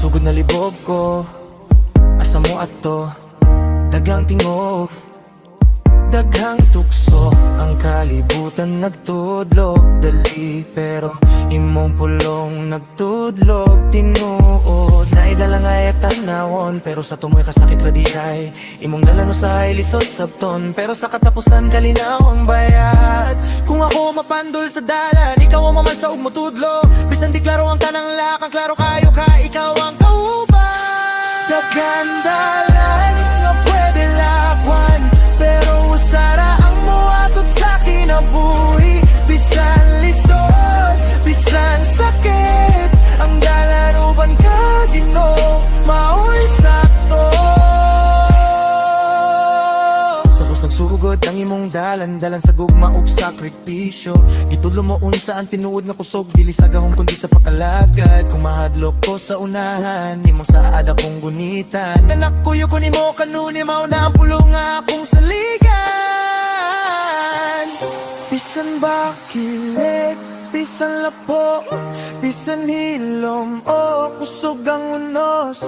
sugod na libog ko, asa mo ato, daghang tingog, daghang tukso, ang kalibutan nagtudlog dali, pero imong pulong nagtudlog tinuod. Naidala nga tanawon, pero sa tumoy kasakit radihay, imong dala no sa lisod sabton, pero sa katapusan kalinaw ang bayad. Kung ako mapandol sa dalan, ikaw ang maman sa ugmotudlo, bisan di klaro ang tanang lakang, klaro kayo ka, ikaw ang kauban. Daghang dalan nga pwede lakwan, pero usara ang muatot sa kinabuhi. Bisan lisod, bisan sakit, ang dalan uban ka Ginoo, mao'y sakto. Sapos nagsugod ang imong dalan, dalan sa gugma ug sakripisyo. Gitulo mo unsa ang tinuod nga kusog, dili sa gahom kundi sa pakalagad. Kung mahadlok ko sa unahan, imong saad akong gunitan. Nanakuyo ko nimo kanuni, mao na ang pulong nga akong saligan. Bisan bakilit, bisan lapo, bisan hilom o kusog ang unos,